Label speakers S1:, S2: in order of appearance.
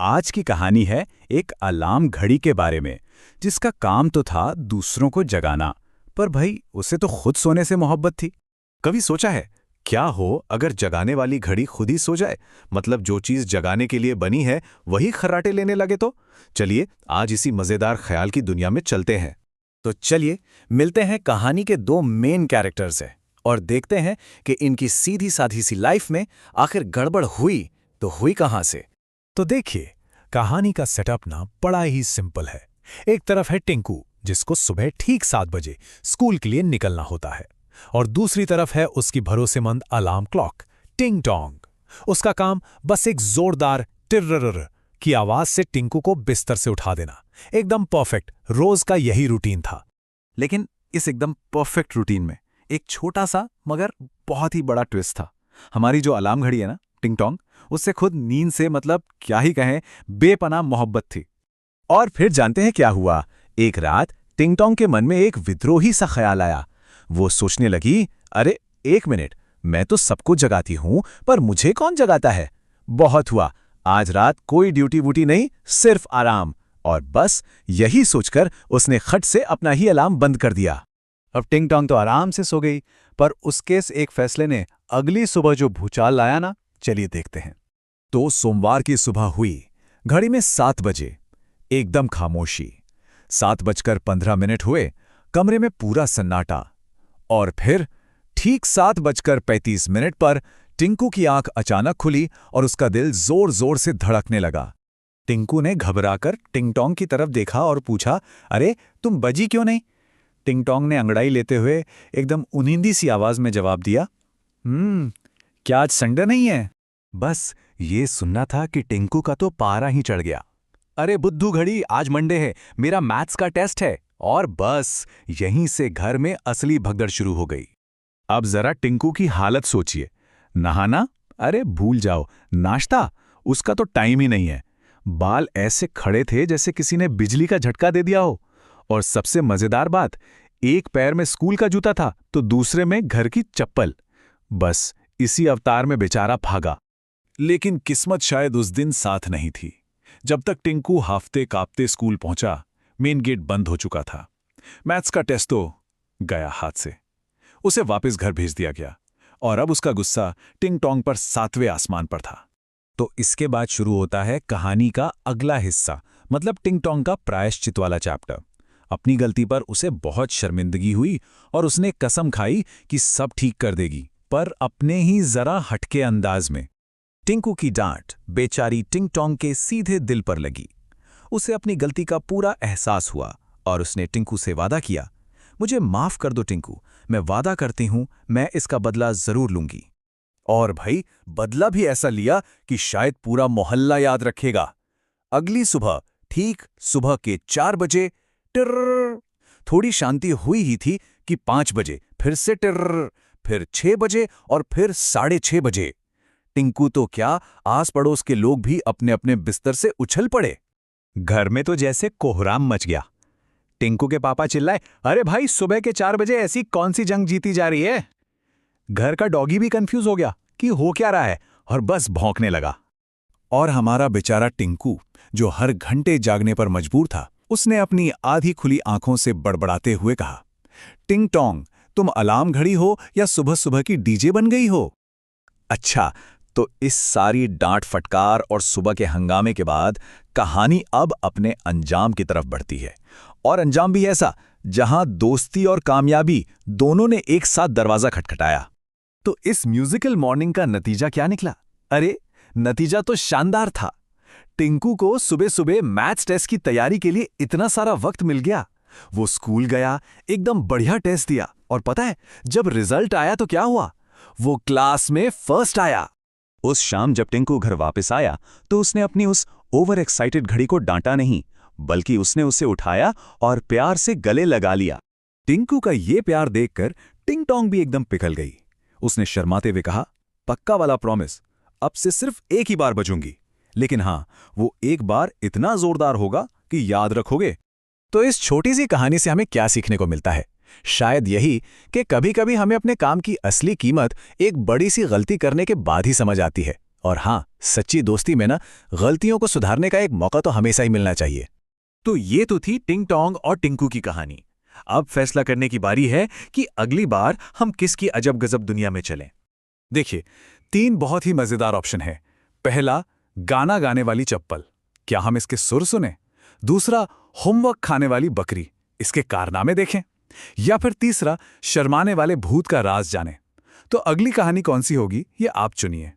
S1: आज की कहानी है एक अलार्म घड़ी के बारे में, जिसका काम तो था दूसरों को जगाना, पर भाई उसे तो खुद सोने से मोहब्बत थी।
S2: कभी सोचा है क्या हो अगर जगाने वाली घड़ी खुद ही सो जाए? मतलब जो चीज जगाने के लिए बनी है वही खर्राटे लेने लगे तो? चलिए आज इसी मजेदार ख्याल की दुनिया में चलते हैं।
S1: तो चलिए मिलते हैं कहानी के दो मेन कैरेक्टर्स से और देखते हैं कि इनकी सीधी साधी सी लाइफ में आखिर गड़बड़ हुई तो हुई कहां से।
S3: तो देखिए, कहानी का सेटअप ना बड़ा ही सिंपल है। एक तरफ है टिंकू, जिसको सुबह ठीक 7 बजे स्कूल के लिए निकलना होता है, और दूसरी तरफ है उसकी भरोसेमंद अलार्म क्लॉक टिंग टोंग। उसका काम बस एक जोरदार टिर्रर की आवाज से टिंकू को बिस्तर से उठा देना। एकदम परफेक्ट रोज का यही रूटीन था।
S2: लेकिन इस एकदम परफेक्ट रूटीन में एक छोटा सा मगर बहुत ही बड़ा ट्विस्ट था। हमारी जो अलार्म घड़ी है ना, टिंग टोंग, उससे खुद नींद से मतलब क्या ही कहें, बेपनाह मोहब्बत थी।
S1: और फिर जानते हैं क्या हुआ? एक रात टिंग टोंग के मन में एक विद्रोही सा ख्याल आया। वो सोचने लगी, अरे एक मिनट, मैं तो सबको जगाती हूं, पर मुझे कौन जगाता है? बहुत हुआ, आज रात कोई ड्यूटी वूटी नहीं, सिर्फ आराम। और बस यही सोचकर उसने खट से अपना ही अलार्म बंद कर दिया।
S2: अब टिंग टोंग तो आराम से सो गई, पर उसके इस एक फैसले ने अगली सुबह जो भूचाल लाया ना, चलिए देखते हैं।
S1: तो सोमवार की सुबह हुई। घड़ी में 7 बजे, एकदम खामोशी। 7:15 हुए, कमरे में पूरा सन्नाटा। और फिर ठीक 7:35 पर टिंकू की आंख अचानक खुली और उसका दिल जोर जोर से धड़कने लगा। टिंकू ने घबराकर टिंग टोंग की तरफ देखा और पूछा, अरे तुम बजी क्यों नहीं? टिंग टोंग ने अंगड़ाई लेते हुए एकदम उनींदी सी आवाज में जवाब दिया, क्या आज संडे नहीं है?
S2: बस ये सुनना था कि टिंकू का तो पारा ही चढ़ गया। अरे बुद्धू घड़ी, आज मंडे है, मेरा मैथ्स का टेस्ट है। और बस यहीं से घर में असली भगदड़ शुरू हो गई।
S1: अब जरा टिंकू की हालत सोचिए। नहाना? अरे भूल जाओ। नाश्ता? उसका तो टाइम ही नहीं है। बाल ऐसे खड़े थे जैसे किसी ने बिजली का झटका दे दिया हो। और सबसे मजेदार बात, एक पैर में स्कूल का जूता था तो दूसरे में घर की चप्पल। बस इसी अवतार में बेचारा भागा। लेकिन किस्मत शायद उस दिन साथ नहीं थी। जब तक टिंकू हाफते कांपते स्कूल पहुंचा, मेन गेट बंद हो चुका था। मैथ्स का टेस्ट तो गया हाथ से। उसे वापस घर भेज दिया गया और अब उसका गुस्सा टिंग टोंग पर 7वें आसमान पर था। तो इसके बाद शुरू होता है कहानी का अगला हिस्सा, मतलब टिंग टोंग का प्रायश्चित वाला चैप्टर। अपनी गलती पर उसे बहुत शर्मिंदगी हुई और उसने कसम खाई कि सब ठीक कर देगी, पर अपने ही जरा हटके अंदाज में। टिंकू की डांट बेचारी टिंग टोंग के सीधे दिल पर लगी। उसे अपनी गलती का पूरा एहसास हुआ और उसने टिंकू से वादा किया, मुझे माफ कर दो टिंकू, मैं वादा करती हूं मैं इसका बदला जरूर लूंगी। और भाई बदला भी ऐसा लिया कि शायद पूरा मोहल्ला याद रखेगा। अगली सुबह ठीक सुबह के 4 बजे टिर्र। थोड़ी शांति हुई ही थी कि 5 बजे फिर से टिर्र, फिर 6 बजे और फिर 6:30 बजे। टिंकू तो क्या, आस पड़ोस के लोग भी अपने अपने बिस्तर से उछल पड़े। घर में तो जैसे कोहराम मच गया। टिंकू के पापा चिल्लाए, अरे भाई सुबह के 4 बजे ऐसी कौन सी जंग जीती जा रही है? घर का डॉगी भी कंफ्यूज हो गया कि हो क्या रहा है और बस भौंकने लगा। और हमारा बेचारा टिंकू, जो हर घंटे जागने पर मजबूर था, उसने अपनी आधी खुली आंखों से बड़बड़ाते हुए कहा, टिंग टोंग, तुम अलार्म घड़ी हो या सुबह सुबह की डीजे बन गई हो? अच्छा, तो इस सारी डांट फटकार और सुबह के हंगामे के बाद कहानी अब अपने अंजाम की तरफ बढ़ती है। और अंजाम भी ऐसा जहां दोस्ती और कामयाबी दोनों ने एक साथ दरवाजा खटखटाया। तो इस म्यूजिकल मॉर्निंग का नतीजा क्या निकला? अरे नतीजा तो शानदार था। टिंकू को सुबह सुबह मैथ्स टेस्ट की तैयारी के लिए इतना सारा वक्त मिल गया। वो स्कूल गया, एकदम बढ़िया टेस्ट दिया, और पता है जब रिजल्ट आया तो क्या हुआ? वो क्लास में फर्स्ट आया। उस शाम जब टिंकू घर वापस आया तो उसने अपनी उस ओवर एक्साइटेड घड़ी को डांटा नहीं, बल्कि उसने उसे उठाया और प्यार से गले लगा लिया। टिंकू का ये प्यार देखकर टिंग टोंग भी एकदम पिघल गई। उसने शर्माते हुए कहा, पक्का वाला प्रॉमिस, अब से सिर्फ एक ही बार बजूंगी, लेकिन हाँ, वो एक बार इतना जोरदार होगा कि याद रखोगे। तो इस छोटी सी कहानी से हमें क्या सीखने को मिलता है? शायद यही कि कभी कभी हमें अपने काम की असली कीमत एक बड़ी सी गलती करने के बाद ही समझ आती है,
S2: और हाँ, सच्ची दोस्ती में ना गलतियों को सुधारने का एक मौका तो हमेशा ही मिलना चाहिए।
S1: तो ये तो थी टिंग टोंग और टिंकू की कहानी। अब फैसला करने की बारी है कि अगली बार हम किसकी अजब गजब दुनिया में चलें।
S2: देखिए, 3 बहुत ही मजेदार ऑप्शन है। पहला, गाना गाने वाली चप्पल, क्या हम इसके सुर सुने? दूसरा, होमवर्क खाने वाली बकरी, इसके कारनामे देखें? या फिर तीसरा, शर्माने वाले भूत का राज जाने? तो अगली कहानी कौन सी होगी, ये आप चुनिए।